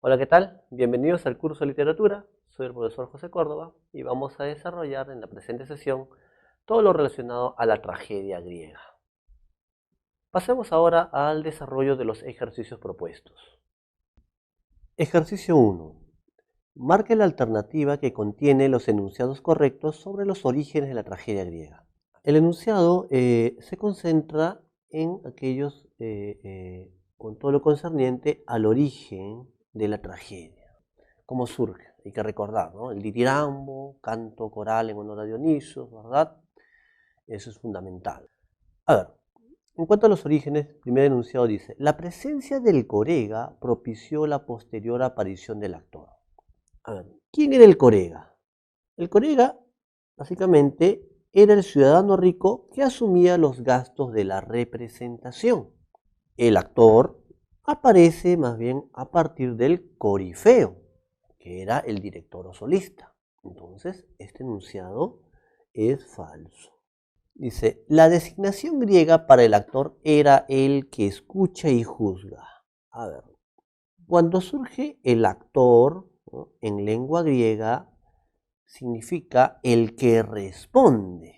Hola, ¿qué tal? Bienvenidos al curso de literatura. Soy el profesor José Córdoba y vamos a desarrollar en la presente sesión todo lo relacionado a la tragedia griega. Pasemos ahora al desarrollo de los ejercicios propuestos. Ejercicio 1. Marque la alternativa que contiene los enunciados correctos sobre los orígenes de la tragedia griega. El enunciado se concentra en aquellos con todo lo concerniente al origen de la tragedia. ¿Cómo surge? Hay que recordar, ¿no? El ditirambo, canto coral en honor a Dioniso, ¿verdad? Eso es fundamental. A ver, en cuanto a los orígenes, el primer enunciado dice: la presencia del corega propició la posterior aparición del actor. A ver, ¿quién era el corega? El corega, básicamente, era el ciudadano rico que asumía los gastos de la representación. El actor aparece más bien a partir del corifeo, que era el director o solista. Entonces, este enunciado es falso. Dice, la designación griega para el actor era el que escucha y juzga. A ver, cuando surge el actor, ¿no?, en lengua griega, significa el que responde,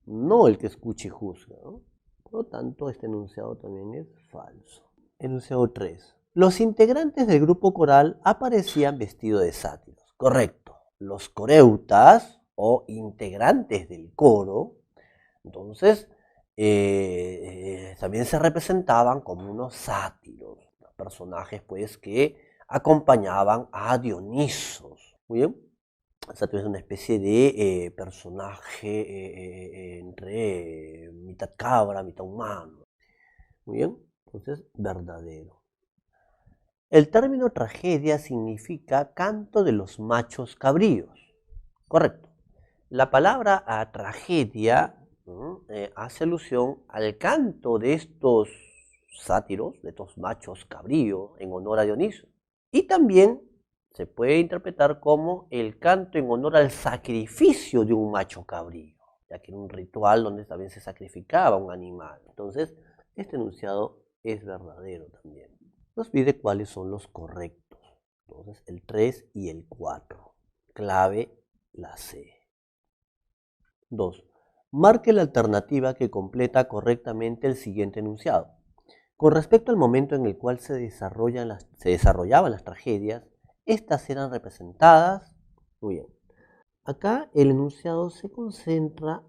no el que escucha y juzga, ¿no? Por lo tanto, este enunciado también es falso. Enunciado 3. Los integrantes del grupo coral aparecían vestidos de sátiros. Correcto. Los coreutas o integrantes del coro, entonces, también se representaban como unos sátiros, personajes pues que acompañaban a Dionisos. Muy bien. El sátiro es una especie de personaje entre mitad cabra, mitad humano. Muy bien. Entonces, verdadero. El término tragedia significa canto de los machos cabríos. Correcto. La palabra tragedia hace alusión al canto de estos sátiros, de estos machos cabríos, en honor a Dioniso. Y también se puede interpretar como el canto en honor al sacrificio de un macho cabrío, ya que era un ritual donde también se sacrificaba un animal. Entonces, este enunciado es verdadero también. Nos pide cuáles son los correctos. Entonces, el 3 y el 4. Clave la C. 2. Marque la alternativa que completa correctamente el siguiente enunciado. Con respecto al momento en el cual se desarrollaban las tragedias, estas eran representadas. Muy bien. Acá el enunciado se concentra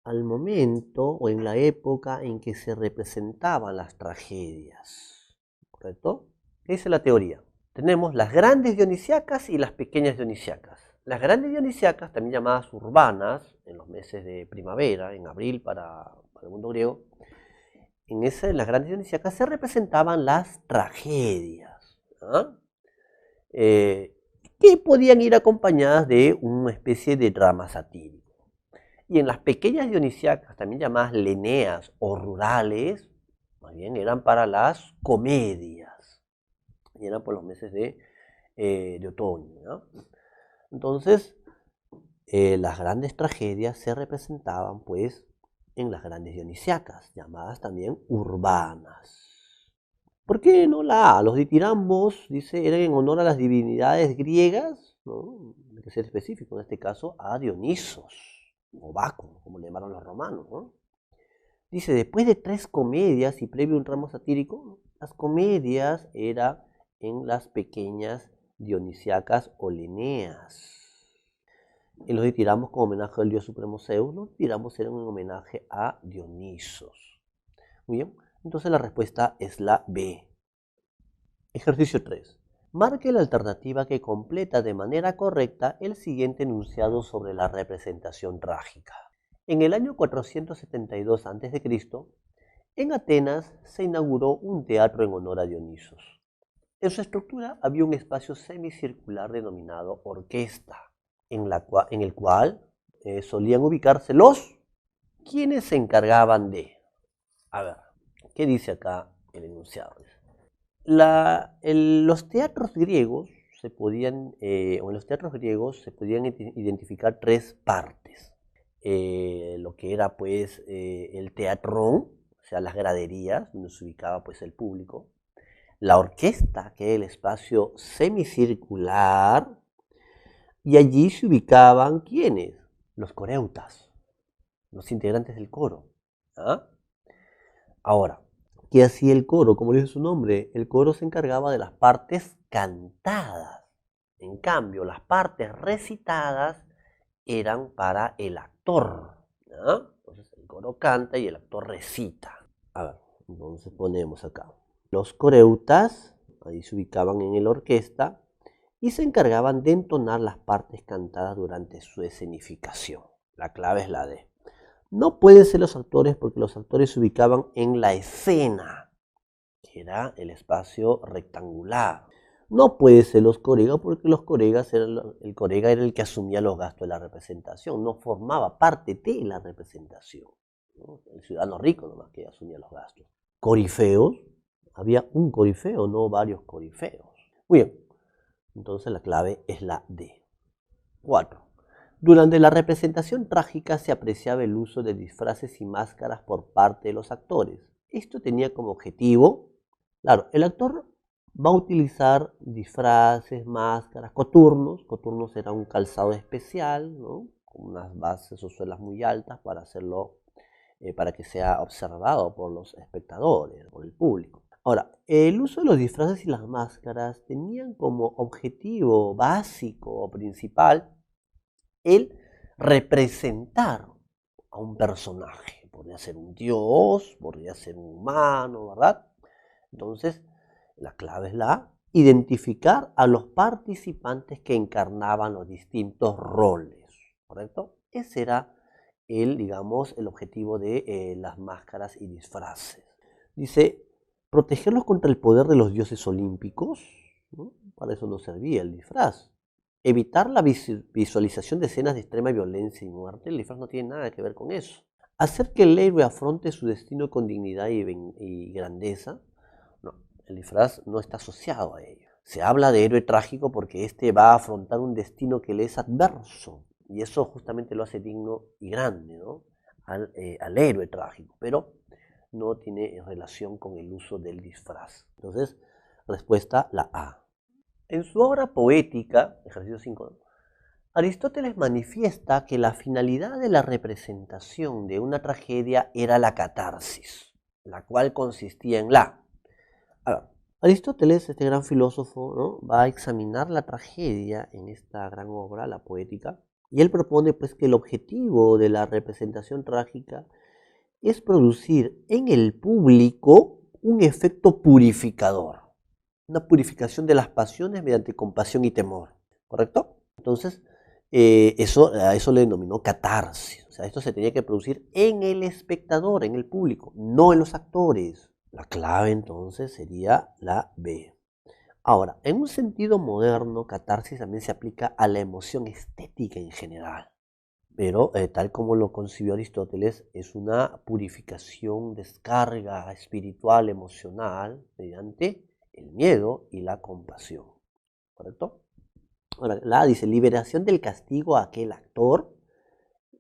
al momento o en la época en que se representaban las tragedias. ¿Correcto? ¿Qué dice la teoría? Tenemos las grandes dionisíacas y las pequeñas dionisíacas. Las grandes dionisíacas, también llamadas urbanas, en los meses de primavera, en abril para el mundo griego, en las grandes dionisíacas se representaban las tragedias, ¿ah? Que podían ir acompañadas de una especie de drama satírico. Y en las pequeñas dionisíacas, también llamadas leneas o rurales, más bien eran para las comedias, y eran por los meses de otoño, ¿no? Entonces, las grandes tragedias se representaban pues en las grandes dionisíacas, llamadas también urbanas. ¿Por qué no la A? Los ditirambos, dice, eran en honor a las divinidades griegas, ¿no? Hay que ser específico, en este caso a Dionisos, o Baco, como le llamaron los romanos, ¿no? Dice, después de 3 comedias y previo un ramo satírico, las comedias eran en las pequeñas dionisíacas o leneas. En los ditirambos como homenaje al dios supremo Zeus, los ditirambos eran un homenaje a Dionisos. Muy bien, entonces la respuesta es la B. Ejercicio 3. Marque la alternativa que completa de manera correcta el siguiente enunciado sobre la representación trágica. En el año 472 a.C., en Atenas se inauguró un teatro en honor a Dionisos. En su estructura había un espacio semicircular denominado orquesta, en el cual solían ubicarse los quienes se encargaban de. A ver, ¿qué dice acá el enunciado? Los teatros griegos en los teatros griegos se podían identificar 3 partes. Lo que era pues el teatrón, o sea, las graderías donde se ubicaba pues el público. la orquesta, que era el espacio semicircular, y allí se ubicaban ¿quiénes? Los coreutas, los integrantes del coro. ¿Ah? Ahora, ¿qué hacía el coro? Como dice su nombre, el coro se encargaba de las partes cantadas. En cambio, las partes recitadas eran para el actor. ¿Ah? Entonces el coro canta y el actor recita. A ver, entonces ponemos acá. Los coreutas, ahí se ubicaban en la orquesta y se encargaban de entonar las partes cantadas durante su escenificación. La clave es la D. No pueden ser los actores porque los actores se ubicaban en la escena, que era el espacio rectangular. No puede ser los coregas porque los coregas el corega era el que asumía los gastos de la representación, no formaba parte de la representación, ¿no? El ciudadano rico nomás que asumía los gastos. Corifeos, había un corifeo, no varios corifeos. Muy bien, entonces la clave es la D. 4. Durante la representación trágica se apreciaba el uso de disfraces y máscaras por parte de los actores. Esto tenía como objetivo, claro, el actor va a utilizar disfraces, máscaras, coturnos. Coturnos era un calzado especial, ¿no? Con unas bases o suelas muy altas para hacerlo, para que sea observado por los espectadores, por el público. Ahora, el uso de los disfraces y las máscaras tenían como objetivo básico o principal el representar a un personaje. Podría ser un dios, podría ser un humano, ¿verdad? Entonces, la clave es la A, identificar a los participantes que encarnaban los distintos roles, ¿correcto? Ese era digamos, el objetivo de las máscaras y disfraces. Dice, protegerlos contra el poder de los dioses olímpicos, ¿no? Para eso no servía el disfraz. Evitar la visualización de escenas de extrema violencia y muerte, el disfraz no tiene nada que ver con eso. Hacer que el héroe afronte su destino con dignidad y grandeza, no, el disfraz no está asociado a ello. Se habla de héroe trágico porque éste va a afrontar un destino que le es adverso, y eso justamente lo hace digno y grande, ¿no? al héroe trágico, pero no tiene relación con el uso del disfraz. Entonces, respuesta la A. En su obra poética, ejercicio 5, Aristóteles manifiesta que la finalidad de la representación de una tragedia era la catarsis, la cual consistía en la... A ver, Aristóteles, este gran filósofo, ¿no? va a examinar la tragedia en esta gran obra, la poética, y él propone pues, que el objetivo de la representación trágica es producir en el público un efecto purificador. Una purificación de las pasiones mediante compasión y temor, ¿correcto? Entonces, a eso le denominó catarsis. O sea, esto se tenía que producir en el espectador, en el público, no en los actores. La clave entonces sería la B. Ahora, en un sentido moderno, catarsis también se aplica a la emoción estética en general. Pero tal como lo concibió Aristóteles, es una purificación, descarga espiritual, emocional, mediante el miedo y la compasión, ¿correcto? Ahora, la A dice, liberación del castigo a aquel actor.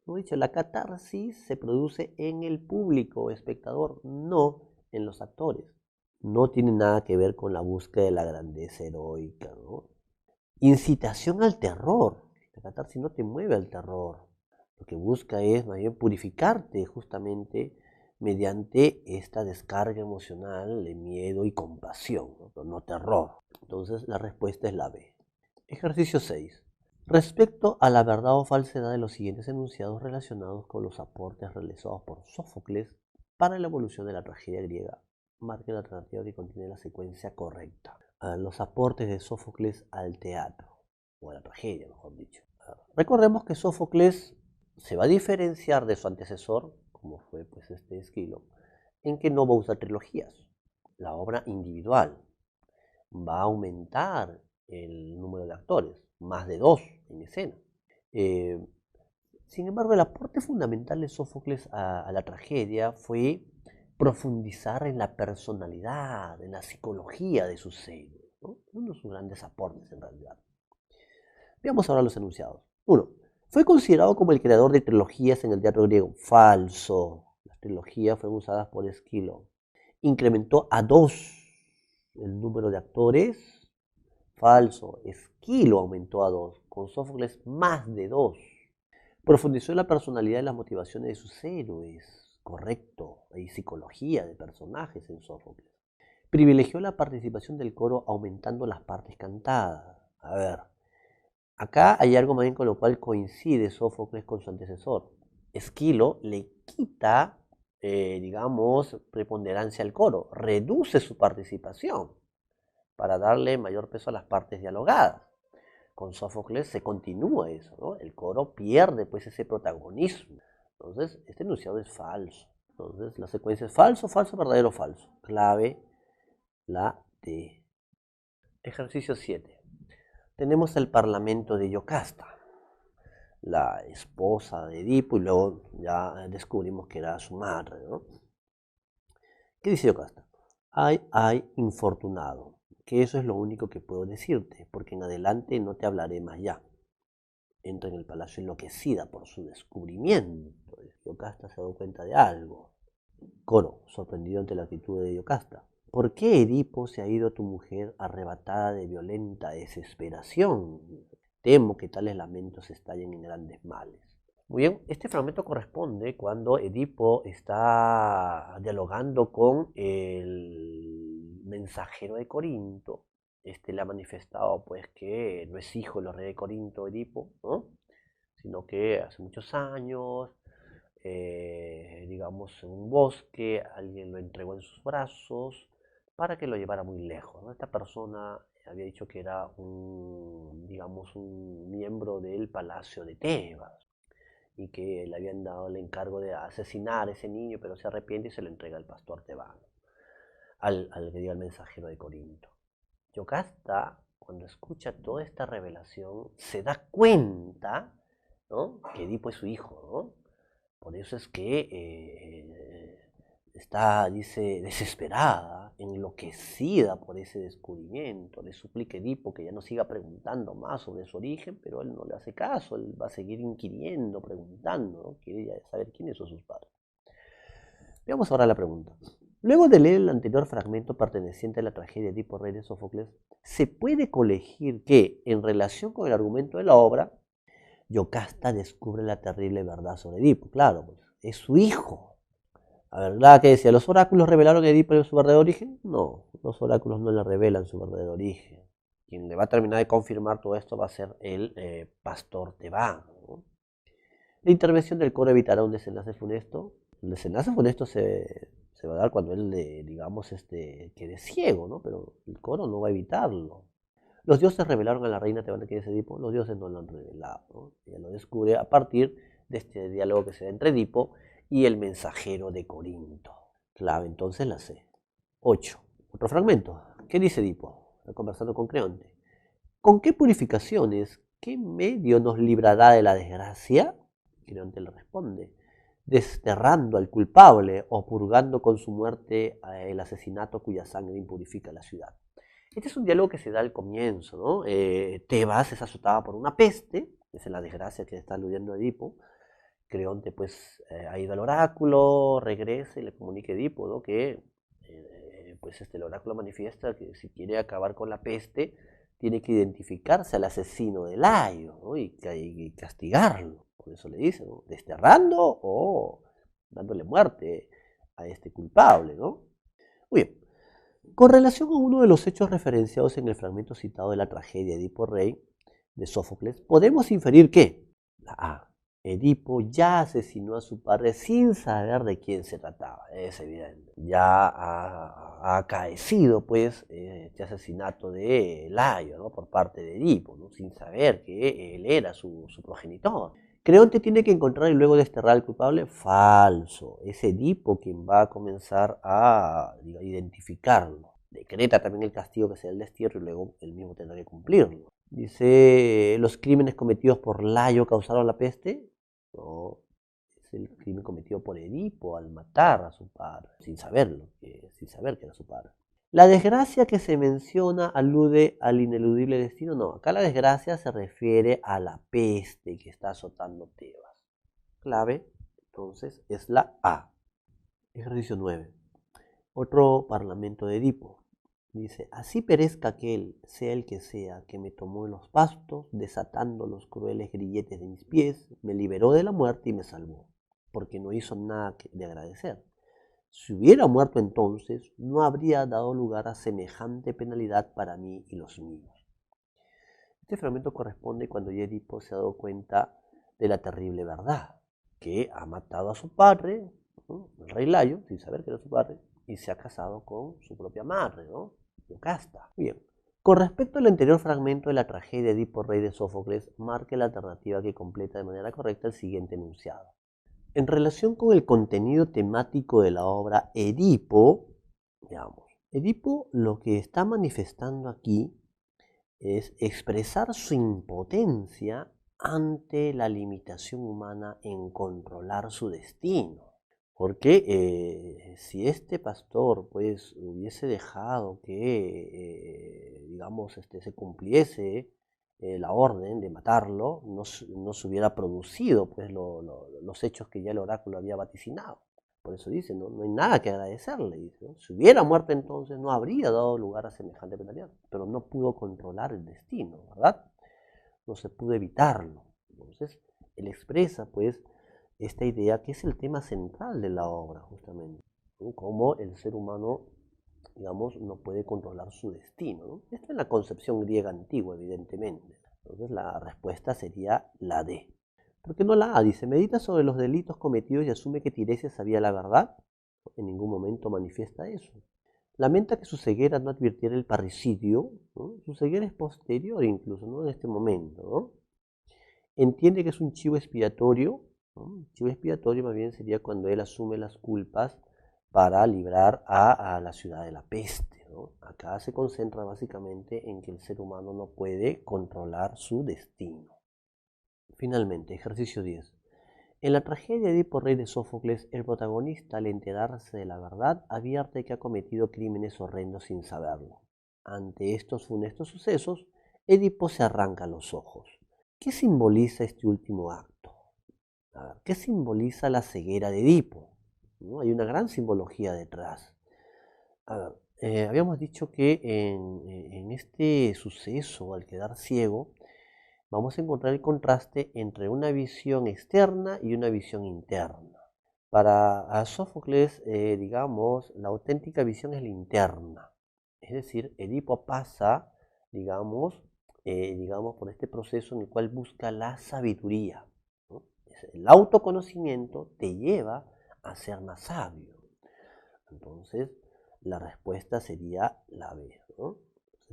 Como he dicho, la catarsis se produce en el público espectador, no en los actores. No tiene nada que ver con la búsqueda de la grandeza heroica, ¿no? Incitación al terror. La catarsis no te mueve al terror. Lo que busca es más bien purificarte justamente mediante esta descarga emocional de miedo y compasión, ¿no? Pero no terror. Entonces la respuesta es la B. Ejercicio 6. Respecto a la verdad o falsedad de los siguientes enunciados relacionados con los aportes realizados por Sófocles para la evolución de la tragedia griega, marque la alternativa que contiene la secuencia correcta. Los aportes de Sófocles al teatro, o a la tragedia, mejor dicho. Recordemos que Sófocles se va a diferenciar de su antecesor, como fue pues Esquilo, en que no va a usar trilogías. La obra individual va a aumentar el número de actores, más de 2 en escena. Sin embargo, el aporte fundamental de Sófocles a la tragedia fue profundizar en la personalidad, en la psicología de sus héroes, ¿no? Uno de sus grandes aportes en realidad. Veamos ahora los enunciados. 1. Fue considerado como el creador de trilogías en el teatro griego. Falso. Las trilogías fueron usadas por Esquilo. Incrementó a 2 el número de actores. Falso. Esquilo aumentó a 2, con Sófocles más de 2. Profundizó en la personalidad y las motivaciones de sus héroes. Correcto. Hay psicología de personajes en Sófocles. Privilegió la participación del coro aumentando las partes cantadas. A ver, acá hay algo más bien con lo cual coincide Sófocles con su antecesor. Esquilo le quita, digamos, preponderancia al coro, reduce su participación para darle mayor peso a las partes dialogadas. Con Sófocles se continúa eso, ¿no? El coro pierde pues ese protagonismo. Entonces, este enunciado es falso. Entonces, la secuencia es falso, falso, verdadero, falso. Clave, la D. Ejercicio 7. Tenemos el parlamento de Yocasta, la esposa de Edipo, y luego ya descubrimos que era su madre, ¿no? ¿Qué dice Yocasta? Ay, infortunado, que eso es lo único que puedo decirte, porque en adelante no te hablaré más ya. Entra en el palacio enloquecida por su descubrimiento. Yocasta se ha dado cuenta de algo. Coro, sorprendido ante la actitud de Yocasta. ¿Por qué, Edipo, se ha ido tu mujer arrebatada de violenta desesperación? Temo que tales lamentos estallen en grandes males. Muy bien, este fragmento corresponde cuando Edipo está dialogando con el mensajero de Corinto. Este le ha manifestado pues que no es hijo del rey de Corinto, Edipo, ¿no? Sino que hace muchos años, digamos, en un bosque, alguien lo entregó en sus brazos para que lo llevara muy lejos, ¿no? Esta persona había dicho que era digamos, un miembro del palacio de Tebas y que le habían dado el encargo de asesinar a ese niño, pero se arrepiente y se lo entrega al pastor tebano, al que diga el mensajero de Corinto. Yocasta, cuando escucha toda esta revelación, se da cuenta, ¿no?, que Edipo es su hijo, ¿no? Por eso es que está, dice, desesperada, enloquecida por ese descubrimiento. Le suplica a Edipo que ya no siga preguntando más sobre su origen, pero él no le hace caso, él va a seguir inquiriendo, preguntando, ¿no? Quiere saber quiénes son sus padres. Veamos ahora la pregunta. Luego de leer el anterior fragmento perteneciente a la tragedia de Edipo, rey de Sófocles, se puede colegir que, en relación con el argumento de la obra, Yocasta descubre la terrible verdad sobre Edipo. Claro, pues, es su hijo. La verdad que decía, ¿los oráculos revelaron a Edipo su verdadero origen? No, los oráculos no le revelan su verdadero origen. Quien le va a terminar de confirmar todo esto va a ser el pastor tebano, ¿no? La intervención del coro evitará un desenlace funesto. El desenlace funesto se va a dar cuando él, digamos, quede ciego, ¿no? Pero el coro no va a evitarlo. Los dioses revelaron a la reina tebana que es Edipo. Los dioses no lo han revelado, ¿no? Ella lo descubre a partir de este diálogo que se da entre Edipo y el mensajero de Corinto. Clave entonces la C. 8. Otro fragmento. ¿Qué dice Edipo? Está conversando con Creonte. ¿Con qué purificaciones, qué medio nos librará de la desgracia? Creonte le responde, desterrando al culpable o purgando con su muerte el asesinato cuya sangre impurifica la ciudad. Este es un diálogo que se da al comienzo, ¿no? Tebas es azotada por una peste, esa es la desgracia que está aludiendo Edipo. Creonte pues ha ido al oráculo, regresa y le comunica a Edipo, ¿no?, que pues el oráculo manifiesta que si quiere acabar con la peste, tiene que identificarse al asesino de Layo, ¿no?, y castigarlo. Por eso le dice, ¿no?, desterrando o dándole muerte a este culpable, ¿no? Muy bien. Con relación a uno de los hechos referenciados en el fragmento citado de la tragedia de Edipo Rey de Sófocles, podemos inferir que la A. Edipo ya asesinó a su padre sin saber de quién se trataba, es evidente. Ya ha acaecido pues este asesinato de Layo, ¿no?, por parte de Edipo, ¿no?, sin saber que él era su progenitor. Creonte tiene que encontrar y luego desterrar al culpable. Falso. Es Edipo quien va a comenzar a identificarlo. Decreta también el castigo que sea el destierro y luego él mismo tendrá que cumplirlo. Dice, ¿los crímenes cometidos por Layo causaron la peste? No, es el crimen cometido por Edipo al matar a su padre, sin saber que era su padre. La desgracia que se menciona alude al ineludible destino. No, acá la desgracia se refiere a la peste que está azotando Tebas. Clave, entonces, es la A. Ejercicio 9. Otro parlamento de Edipo. Dice, así perezca aquel, sea el que sea, que me tomó en los pastos, desatando los crueles grilletes de mis pies, me liberó de la muerte y me salvó, porque no hizo nada de agradecer. Si hubiera muerto entonces, no habría dado lugar a semejante penalidad para mí y los míos. Este fragmento corresponde cuando Edipo se ha dado cuenta de la terrible verdad, que ha matado a su padre, ¿no?, el rey Layo, sin saber que era su padre, y se ha casado con su propia madre, ¿no?, Yocasta. Bien. Con respecto al anterior fragmento de la tragedia de Edipo, rey de Sófocles, marque la alternativa que completa de manera correcta el siguiente enunciado. En relación con el contenido temático de la obra Edipo, Edipo lo que está manifestando aquí es expresar su impotencia ante la limitación humana en controlar su destino. Porque si este pastor pues hubiese dejado que se cumpliese la orden de matarlo, no se hubiera producido pues los hechos que ya el oráculo había vaticinado. Por eso dice, no hay nada que agradecerle. Dice, ¿no? Si hubiera muerto entonces no habría dado lugar a semejante penalidad, pero no pudo controlar el destino, ¿verdad? No se pudo evitarlo. Entonces, él expresa pues esta idea que es el tema central de la obra, justamente, ¿no? Cómo el ser humano, no puede controlar su destino, ¿no? Esto es la concepción griega antigua, evidentemente. Entonces la respuesta sería la D. ¿Por qué no la A? Dice, medita sobre los delitos cometidos y asume que Tiresias sabía la verdad. En ningún momento manifiesta eso. Lamenta que su ceguera no advirtiera el parricidio, ¿no? Su ceguera es posterior incluso, no en este momento, ¿no? Entiende que es un chivo expiatorio, ¿no? Chivo expiatorio más bien sería cuando él asume las culpas para librar a la ciudad de la peste, ¿no? Acá se concentra básicamente en que el ser humano no puede controlar su destino. Finalmente, ejercicio 10. En la tragedia de Edipo, rey de Sófocles, el protagonista, al enterarse de la verdad, advierte que ha cometido crímenes horrendos sin saberlo. Ante estos funestos sucesos, Edipo se arranca los ojos. ¿Qué simboliza este último acto? A ver, ¿qué simboliza la ceguera de Edipo? ¿No? Hay una gran simbología detrás. A ver, habíamos dicho que en este suceso, al quedar ciego, vamos a encontrar el contraste entre una visión externa y una visión interna. Para Sófocles, la auténtica visión es la interna. Es decir, Edipo pasa, por este proceso en el cual busca la sabiduría, ¿no? El autoconocimiento te lleva a ser más sabio. Entonces, la respuesta sería la B, ¿no?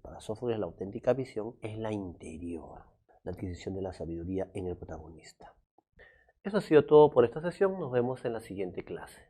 Para Sófocles, la auténtica visión es la interior, la adquisición de la sabiduría en el protagonista. Eso ha sido todo por esta sesión. Nos vemos en la siguiente clase.